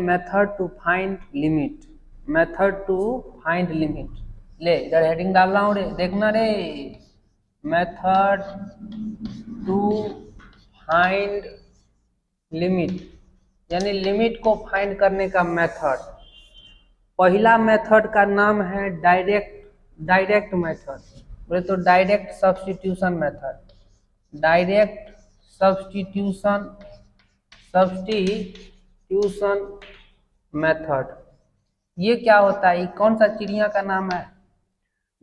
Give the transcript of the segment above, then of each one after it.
Method to find limit, method to find limit. ले इधर heading डाल रहा हूँ रे, देखना रे, मेथड टू फाइंड लिमिट, यानी लिमिट को फाइंड करने का मेथड। पहला मेथड का नाम है डायरेक्ट मेथड, बोले तो direct substitution method, direct substitution method. ये क्या होता है, ये कौन सा चिड़िया का नाम है?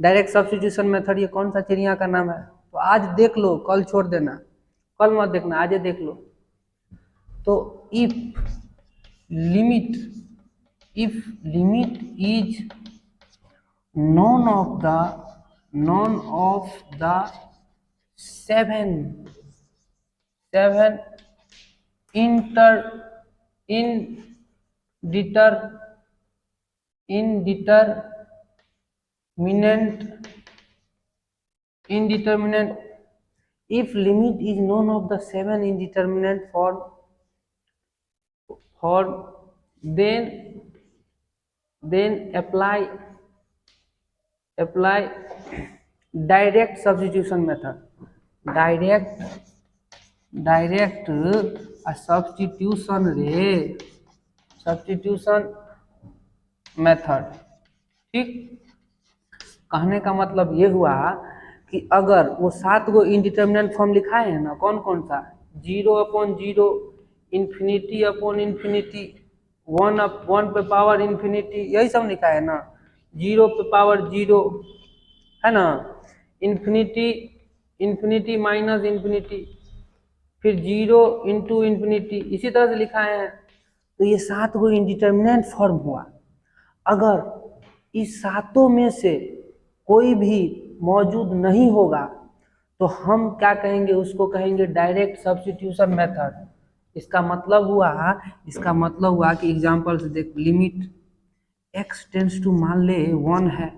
डायरेक्ट सब्स्टिट्यूशन मेथड ये कौन सा चिड़िया का नाम है? तो आज देख लो, कल छोड़ देना, कल मत देखना, आज देख लो। तो if limit is none of the seven indeterminate, if limit is none of the seven indeterminate form then apply direct substitution method, direct substitution method. ठीक, कहने का मतलब ये हुआ कि अगर वो 7 गो इंडिटर्मिनेंट फॉर्म लिखाए हैं ना, कौन कौन सा, 0/0, ∞/∞, 1 पे पावर इन्फिनिटी, यही सब लिखा है ना, 0 पे पावर 0 है ना, इन्फिनिटी माइनस इन्फिनिटी, फिर 0 इंटू इन्फिनिटी, इसी तरह से लिखा है। तो ये 7 गो इंडिटर्मिनेंट फॉर्म हुआ। अगर इस 7 में से कोई भी मौजूद नहीं होगा तो हम क्या कहेंगे, उसको कहेंगे डायरेक्ट सब्स्टिट्यूशन मेथड। इसका मतलब हुआ कि एग्जांपल से देख, लिमिट x टेंड्स टू, मान ले 1 है,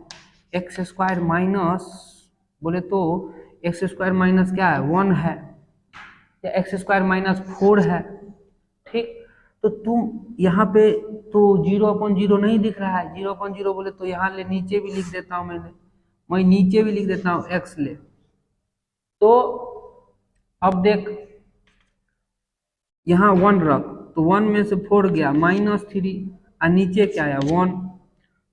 एक्स स्क्वायर माइनस, बोले तो एक्स स्क्वायर माइनस क्या है, 1 है, या एक्स स्क्वायर माइनस 4 है। ठीक, तो तुम यहाँ पे तो 0/0 नहीं दिख रहा है, 0/0 बोले तो यहाँ ले नीचे भी लिख देता हूँ, मैं नीचे भी लिख देता हूँ x ले। तो अब देख, यहाँ 1 रख, तो 1 में से 4 गया, -3, और नीचे क्या है 1,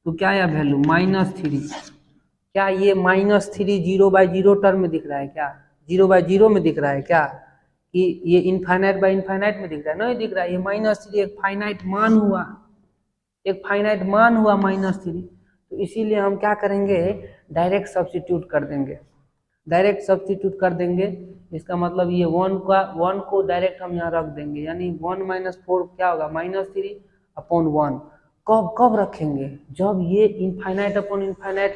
तो क्या है वैल्यू -3। क्या ये -3 0/0 टर्म में दिख रहा है क्या, 0/0 में दिख रहा है क्या, कि ये इनफाइनाइट बाय इनफाइनाइट में दिख रहा है? नहीं दिख रहा है। ये -3 एक फाइनाइट मान हुआ, -3। तो इसीलिए हम क्या करेंगे, डायरेक्ट सब्स्टिट्यूट कर देंगे। इसका मतलब ये 1 को डायरेक्ट हम यहाँ रख देंगे, यानी 1 - 4 क्या होगा, -3/1। कब रखेंगे, जब ये इनफाइनाइट अपॉन इनफाइनाइट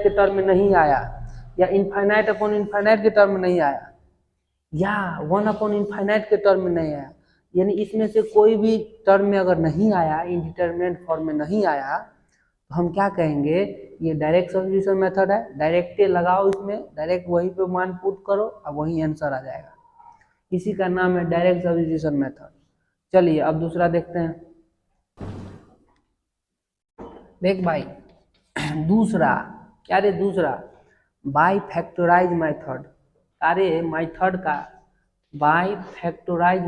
के टर्म में नहीं आया, या इनफाइनाइट अपॉन इनफाइनाइट के टर्म में नहीं आया, या 1/∞ के टर्म में नहीं आया, यानी इसमें से कोई भी टर्म में अगर नहीं आया, इंडिटरमिनेट फॉर्म में नहीं आया, तो हम क्या कहेंगे, ये डायरेक्ट सब्स्टिट्यूशन मेथड है। डायरेक्ट लगाओ इसमें, डायरेक्ट वहीं पे मान पुट करो और वही आंसर आ जाएगा। इसी का नाम है डायरेक्ट सब्स्टिट्यूशन मेथड। चलिए अब दूसरा देखते हैं। देख भाई, दूसरा क्या रे, दूसरा बाय फैक्टराइज मेथड। अरे मेथड का बाय फैक्टराइज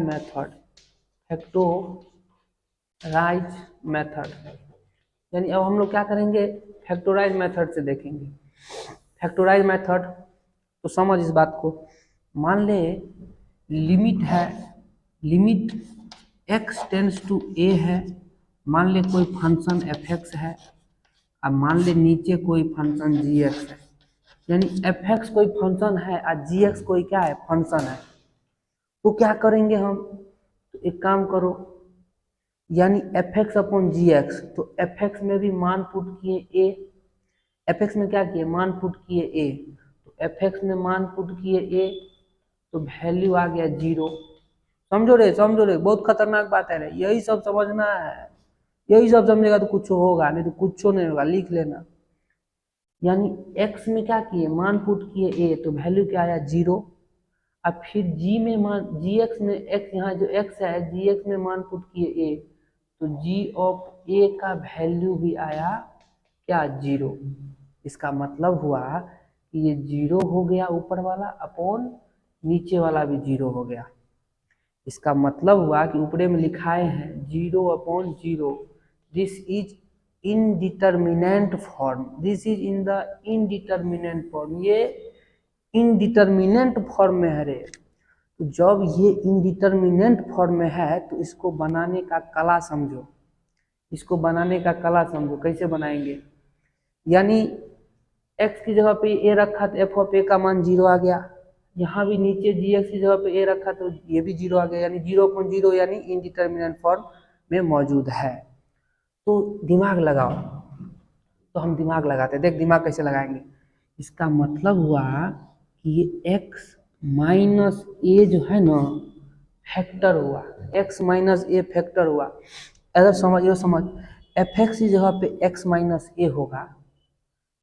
मेथड, यानी अब हम लोग क्या करेंगे, फैक्टराइज मेथड से देखेंगे। फैक्टराइज मेथड तो समझ इस बात को, मान ले लिमिट है, limit x tends to a है, मान ले कोई फंक्शन f(x) है, अब मान ले नीचे कोई फंक्शन g(x) है, यानी f(x) कोई फंक्शन है और g(x) कोई क्या है, फंक्शन है। तो क्या करेंगे हम, तो एक काम करो, यानी f(x/g(x), तो f(x) में भी मान पुट किए a, f(x) में क्या किए, मान पुट किए a, तो f(x) में मान पुट किए a, तो वैल्यू आ गया 0। समझो रे, बहुत खतरनाक बात है रे, यही सब समझना है, यही सब समझेगा तो कुछ होगा, नहीं तो कुछ नहीं होगा, लिख लेना। यानी x में क्या किए, मान पुट किए a, तो वैल्यू क्या आया 0, अब फिर जी में मान जी एक्स में एक्स, यहाँ जो एक्स है जी एक्स में मान पुट किए ए, तो जी ऑफ ए का वैल्यू भी आया क्या 0। इसका मतलब हुआ कि ये 0 हो गया ऊपर वाला अपॉन नीचे वाला भी 0 हो गया। इसका मतलब हुआ कि ऊपरे में लिखाए हैं 0/0, this is indeterminate form, this is in the indeterminate form, ये इनडिटर्मिनेंट फॉर्म में है रे। तो जब ये इनडिटर्मिनेंट फॉर्म में है तो इसको बनाने का कला समझो, इसको बनाने का कला समझो कैसे बनाएंगे। यानी x की जगह पे a रखा तो f ऑफ a का मान 0 आ गया, यहाँ भी नीचे gx की जगह पे a रखा तो ये भी 0 आ गया, यानी 0/0 यानी इनडिटर्मिनेंट फॉर्म में मौजूद है। तो दिमाग लगाओ, तो हम दिमाग लगाते हैं, देख दिमाग कैसे लगाएंगे। इसका मतलब हुआ कि ये x माइनस ए जो है ना फैक्टर हुआ, x माइनस ए फैक्टर हुआ। अगर समझिए समझ, एफ एक्स की जगह पे x माइनस ए होगा,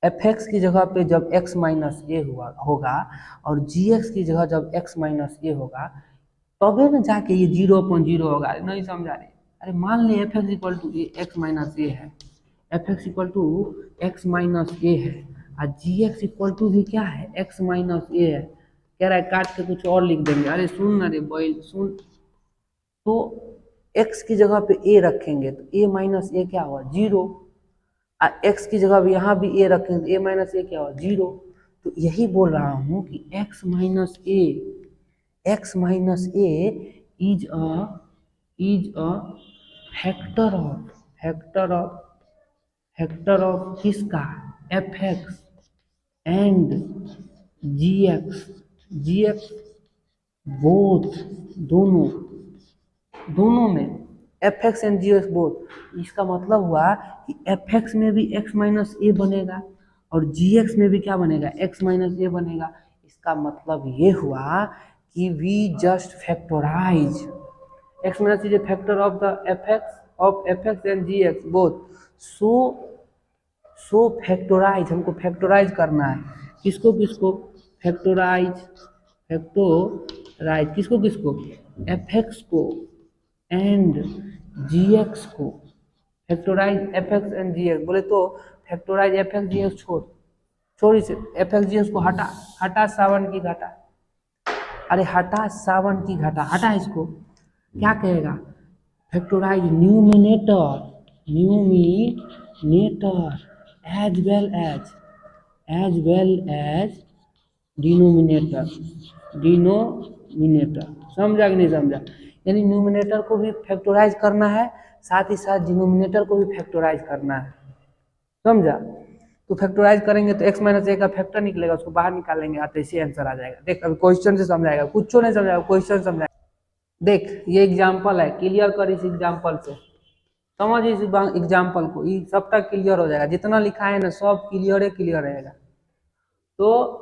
एफ एक्स की जगह पे जब x माइनस ए होगा और जी एक्स की जगह जब x माइनस ए होगा, तबे ना जाके ये 0/0 होगा। नहीं समझा रहे? अरे मान ले f x equal to x minus a है, f x equal to x minus a है, और जी एक्स इक्वल टू भी क्या है एक्स माइनस ए है। कह रहा है काट के कुछ और लिख देंगे, अरे सुन ना रे बॉय सुन। तो x की जगह पे a रखेंगे तो a माइनस ए क्या हुआ 0, और x की जगह भी यहाँ भी a रखेंगे तो a माइनस ए क्या हुआ 0। तो यही बोल रहा हूँ कि x minus a is a factor of किसका f x and g x both, दोनों में f x and g x both. इसका मतलब हुआ कि एफ एक्स में भी एक्स माइनस ए बनेगा और जी एक्स में भी क्या बनेगा एक्स माइनस ए बनेगा। इसका मतलब ये हुआ कि we just factorize x minus is a factor of the f x and g x both. So factorize, हमको फैक्टराइज करना है, किसको फैक्टराइज किसको एफ एक्स को एंड जी एक्स को, factorize f x and g x बोले तो factorize f x g x छोड़ इसे, एफ एक्स जी एक्स को हटा सावन की घटा, अरे हटा सावन की घटा, हटा इसको, क्या कहेगा factorize numerator as well as denominator, समझा कि नहीं समझा। यानी न्यूमिनेटर को भी फैक्टराइज करना है, साथ ही साथ डिनोमिनेटर को भी फैक्टराइज करना है, समझा। तो फैक्टराइज करेंगे तो x माइनस ए का फैक्टर निकलेगा, उसको बाहर निकालेंगे और ऐसे आंसर आ जाएगा। देख अभी क्वेश्चन से समझाएगा, कुछ नहीं समझाएगा, क्वेश्चन समझाएगा। देख ये एग्जाम्पल है, क्लियर कर इस एग्जाम्पल से, समझ इस एग्जाम्पल को, ये सबका क्लियर हो जाएगा, जितना लिखा है ना सब क्लियर रहेगा। तो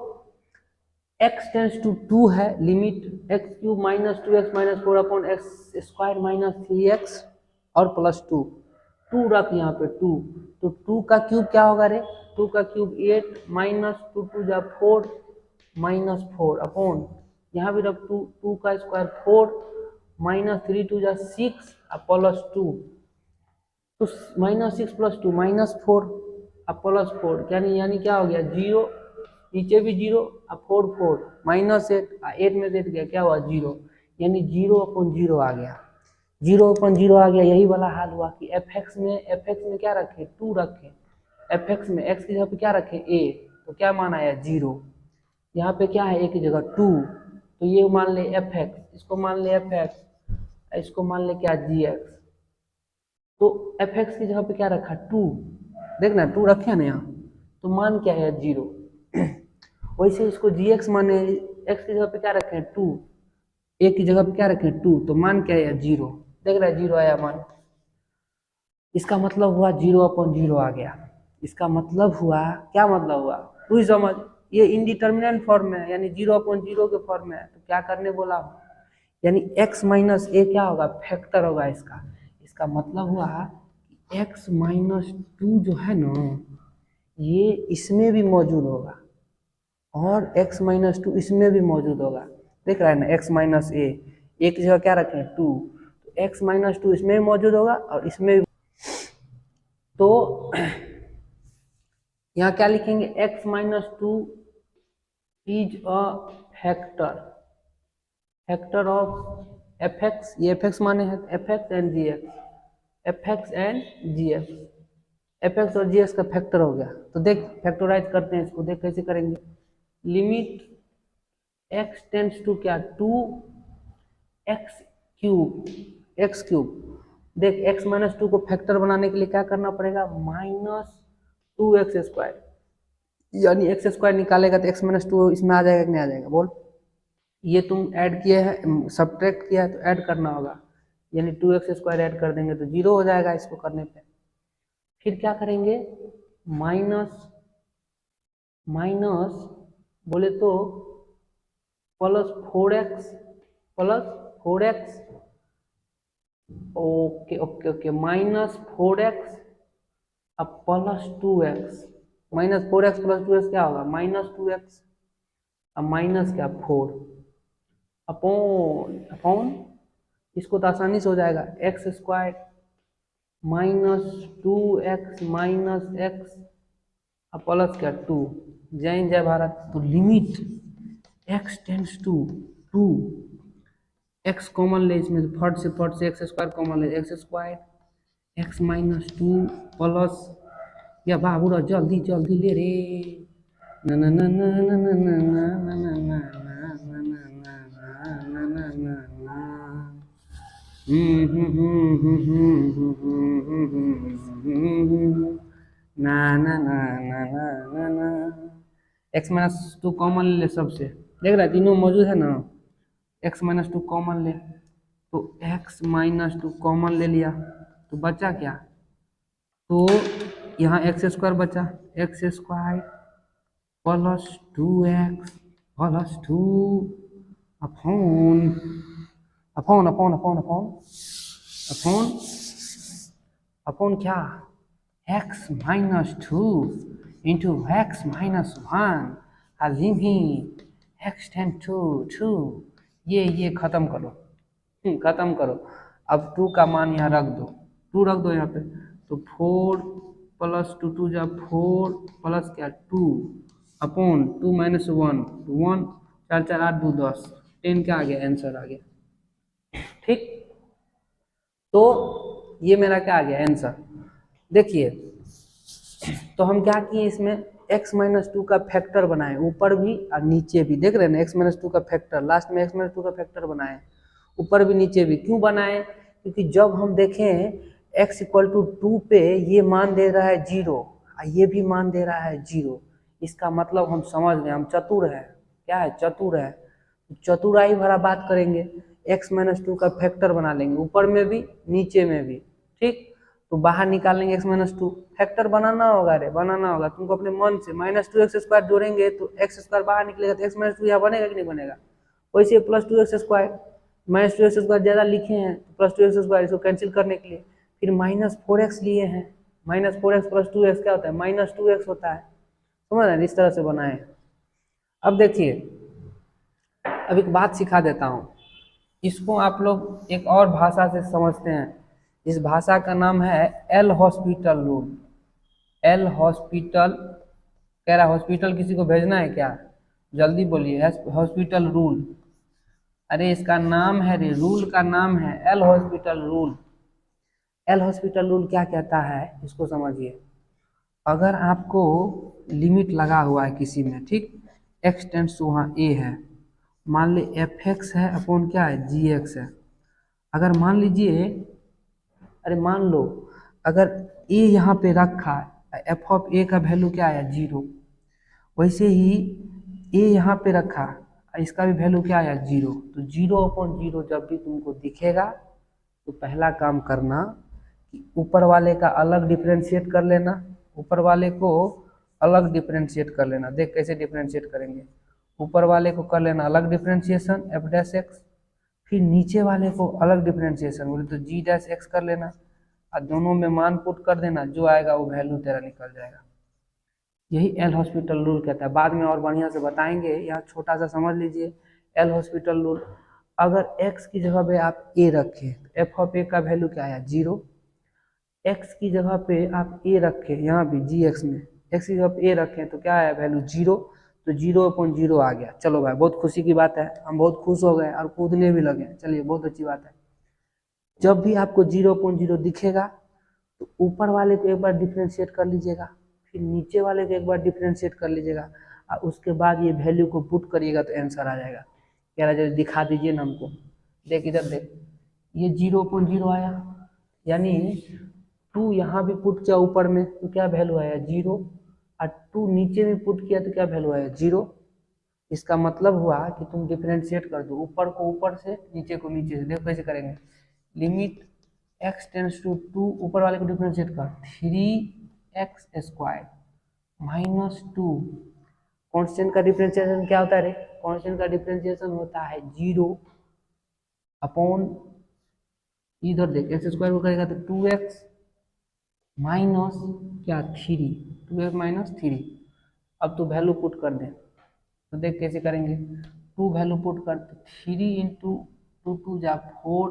x टेंस टू 2 है, limit x cube minus 2x minus 4 upon x square minus 3x और प्लस 2 रख यहाँ पे 2, तो 2 का क्यूब क्या होगा रे, 2 का क्यूब 8 माइनस 2 2 जा 4 माइनस 4 अपॉन यहाँ भी रख 2 का स्क्वायर 4 माइनस 3 2 जा 6 प्लस 2, तो माइनस 6 प्लस 2 माइनस 4 प्लस 4, यानी क्या हो गया 0, नीचे भी 0 4 माइनस 8 में से गया क्या हुआ 0, यानी 0/0 आ गया, 0/0 आ गया। यही वाला हाल हुआ कि एफ एक्स में क्या रखे 2 रखे, एफ एक्स में एक्स की जगह पे क्या रखे a, तो क्या मान आया 0, यहाँ पे क्या है a की जगह 2, तो ये मान ले एफ एक्स, इसको मान ले एफ एक्स, इसको मान ले क्या जी एक्स, तो एफ एक्स की जगह पे क्या रखा 2, देखना 2 रखे ना यहाँ, तो मान क्या है 0। वैसे इसको जी एक्स माने एक्स की जगह पे क्या रखे 2, ए की जगह पे क्या रखे 2, तो मान क्या है 0, देख रहा है 0 आया मान। इसका मतलब हुआ 0/0 आ गया। इसका मतलब हुआ, क्या मतलब हुआ तू ही समझ, ये इनडिटर्मिनेंट फॉर्म में है, यानी 0/0 के फॉर्म में है, तो क्या करने बोला हूँ, यानी x माइनस ए क्या होगा फैक्टर होगा इसका। इसका मतलब हुआ x माइनस 2 जो है ना ये इसमें भी मौजूद होगा और x माइनस 2 इसमें भी मौजूद होगा। दिख रहा है ना, x माइनस ए, एक की जगह क्या रखें 2, तो x माइनस 2 इसमें भी मौजूद होगा और इसमें भी। तो यहाँ क्या लिखेंगे, x minus 2 is a factor of f x, ये एफ एक्स माने हैं f x and g x, f x and g x, f x और जी एक्स का फैक्टर हो गया। तो देख फैक्टराइज करते हैं इसको, देख कैसे करेंगे, लिमिट x टेंड्स टू क्या 2 एक्स क्यूब, देख x माइनस 2 को फैक्टर बनाने के लिए क्या करना पड़ेगा, माइनस 2x², यानी एक्स स्क्वायर निकालेगा तो x माइनस 2 इसमें आ जाएगा कि नहीं आ जाएगा, बोल। ये तुम ऐड किए हैं, सब्ट्रैक्ट किया है तो ऐड करना होगा, यानी 2x² ऐड कर देंगे तो 0 हो जाएगा इसको करने पे। फिर क्या करेंगे, माइनस बोले तो plus 4x, okay minus 4x अब plus 2x, minus 4x plus 2x क्या होगा, माइनस 2x, अब माइनस क्या 4 अपॉन इसको तो आसानी से हो जाएगा, x² minus 2x minus x अब प्लस क्या 2, जय हिंद जय भारत। तो limit x tends to 2, x common ले इसमें, फट से x² कॉमन ले, x² x माइनस 2 प्लस, या बाबू जल्दी जल्दी ले रे, ना ना ना ना ना ना ना ना ना ना एक्स माइनस 2 कॉमन ले सबसे, देख रहा है तीनों मौजूद है ना, x माइनस 2 कॉमन ले, तो x माइनस 2 कॉमन ले लिया तो बचा क्या, तो यहाँ x² बचा, x² plus 2x plus 2 upon upon upon upon upon upon upon क्या, x minus 2 into x minus 1 limit x tend to 2, ये खत्म करो, खत्म करो। अब 2 का मान यहाँ रख दो, 2 रख दो यहाँ पे, तो 4 प्लस 2 2 जा 4 प्लस क्या 2 अपॉन 2 माइनस 1 1 4 4 8 2 10, 10 क्या आ गया, आंसर आ गया। ठीक, तो ये मेरा क्या आ गया आंसर। देखिए तो हम क्या किए इसमें, x माइनस 2 का फैक्टर बनाए ऊपर भी और नीचे भी, देख रहे हैं ना x माइनस 2 का फैक्टर, लास्ट में x माइनस 2 का फैक्टर बनाए ऊपर भी नीचे भी। क्यों बनाए, क्योंकि जब हम देखें x इक्वल टू 2 पे ये मान दे रहा है 0 और ये भी मान दे रहा है 0, इसका मतलब हम समझ गए, हम चतुर है, क्या है चतुर है, चतुराई भरा बात करेंगे, x माइनस 2 का फैक्टर बना लेंगे ऊपर में भी नीचे में भी। ठीक, तो बाहर निकाल लेंगे x माइनस 2, फैक्टर बनाना होगा रे, बनाना होगा तुमको अपने मन से, माइनस 2x² जोड़ेंगे तो x² बाहर निकलेगा तो x माइनस 2 यहाँ बनेगा कि नहीं बनेगा, वैसे प्लस 2x², माइनस 2x² ज़्यादा लिखे हैं तो प्लस 2x², इसको कैंसिल करने के लिए फिर माइनस 4x लिए हैं, माइनस 4x प्लस 2x क्या होता है, माइनस 2x होता है, समझ रहे हैं, इस तरह से बनाए। अब देखिए, अब एक बात सिखा देता हूँ, इसको आप लोग एक और भाषा से समझते हैं, इस भाषा का नाम है L hospital rule. L hospital, कह रहा हॉस्पिटल किसी को भेजना है क्या, जल्दी बोलिए, हॉस्पिटल रूल, अरे इसका नाम है रे, रूल का नाम है L hospital rule. L hospital rule क्या कहता है इसको समझिए, अगर आपको लिमिट लगा हुआ है किसी में, ठीक, x टेंड्स टू वहाँ a है, मान ली एफ एक्स है अपॉन क्या है जी एक्स है, अगर मान लीजिए, अरे मान लो अगर a यहाँ पे रखा है, एफ ऑफ ए का वैल्यू क्या आया 0, वैसे ही a यहाँ पे रखा, इसका भी वैल्यू क्या आया 0, तो 0/0 जब भी तुमको दिखेगा तो पहला काम करना कि ऊपर वाले का अलग डिफरेंशिएट कर लेना, ऊपर वाले को अलग डिफरेंशिएट कर लेना। देख कैसे डिफरेंशिएट करेंगे, ऊपर वाले को कर लेना अलग डिफरेंशिएशन f'(x), फिर नीचे वाले को अलग डिफरेंशिएशन बोले तो g'(x) कर लेना और दोनों में मान पुट कर देना, जो आएगा वो वैल्यू तेरा निकल जाएगा। यही एल हॉस्पिटल रूल कहता है, बाद में और बढ़िया से बताएंगे, यहाँ छोटा सा समझ लीजिए। L hospital rule. अगर x की जगह पे आप a रखें तो एफ ऑफ ए का वैल्यू क्या आया 0। x की जगह पे आप a रखें यहाँ भी gx में x की जगह पे a रखें तो क्या आया वैल्यू 0, तो 0/0 आ गया। चलो भाई बहुत खुशी की बात है, हम बहुत खुश हो गए और कूदने भी लगे। चलिए बहुत अच्छी बात है। जब भी आपको 0/0 दिखेगा तो ऊपर वाले को एक बार डिफ्रेंशिएट कर लीजिएगा, फिर नीचे वाले को एक बार डिफ्रेंशिएट कर लीजिएगा और उसके बाद ये वैल्यू को पुट करिएगा तो आंसर आ जाएगा। कह रहा है दिखा दीजिए ना हमको। देख इधर देख, ये 0/0 आया, यानी 2 यहाँ भी पुट किया ऊपर में तो क्या वैल्यू आया 0, और 2 नीचे में पुट किया तो क्या वैल्यू आया 0। इसका मतलब हुआ कि तुम डिफ्रेंशिएट कर दो, ऊपर को ऊपर से नीचे को नीचे से। देखो कैसे करेंगे, लिमिट x टेंड्स टू 2, ऊपर वाले को डिफ्रेंशिएट कर 3x² माइनस 2। कांस्टेंट का डिफ्रेंशिएशन क्या होता है रे? कांस्टेंट का डिफ्रेंशिएशन होता है 0 अपॉन, इधर देख x स्क्वायर को करेगा तो 2x माइनस क्या 3, 2x माइनस 3। अब तो वैल्यू पुट कर दें तो देख कैसे करेंगे, 2 वैल्यू पुट कर 3 इंटू 2 2 जा 4,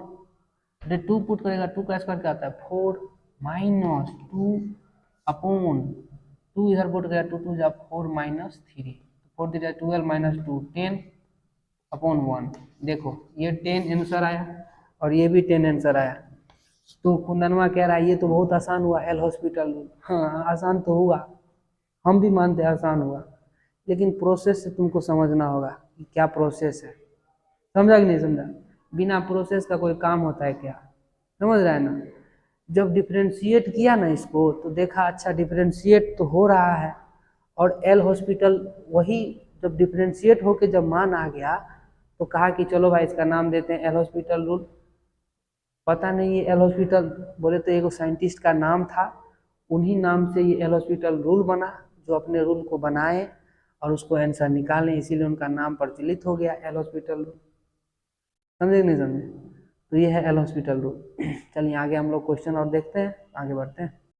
2 पुट करेगा 2 का स्क्वायर क्या आता है 4 माइनस 2 अपॉन 2 इधर पुट करेगा 2 2 जा 4 माइनस 3, 4 3 12 माइनस 2 10 अपॉन 1। देखो ये 10 आंसर आया और ये भी 10 आंसर आया। तो कुंदनवा कह रहा है ये तो बहुत आसान हुआ एल हॉस्पिटल रूल। हाँ आसान तो हुआ, हम भी मानते हैं आसान हुआ, लेकिन प्रोसेस से तुमको समझना होगा कि क्या प्रोसेस है। समझा कि नहीं समझा? बिना प्रोसेस का कोई काम होता है क्या? समझ रहा है ना? जब डिफ्रेंशिएट किया ना इसको तो देखा अच्छा डिफ्रेंशिएट तो हो रहा है, और एल हॉस्पिटल वही जब डिफ्रेंशिएट होके जब मान आ गया तो कहा कि चलो भाई इसका नाम देते हैं एल हॉस्पिटल रूल। पता नहीं ये एल हॉस्पिटल बोले तो एक साइंटिस्ट का नाम था, उन्हीं नाम से ये एल हॉस्पिटल रूल बना, जो अपने रूल को बनाए और उसको आंसर निकालें, इसीलिए उनका नाम प्रचलित हो गया एल हॉस्पिटल रूल। समझे नहीं समझे? तो ये है एल हॉस्पिटल रूल। चलिए आगे हम लोग क्वेश्चन और देखते हैं, आगे बढ़ते हैं।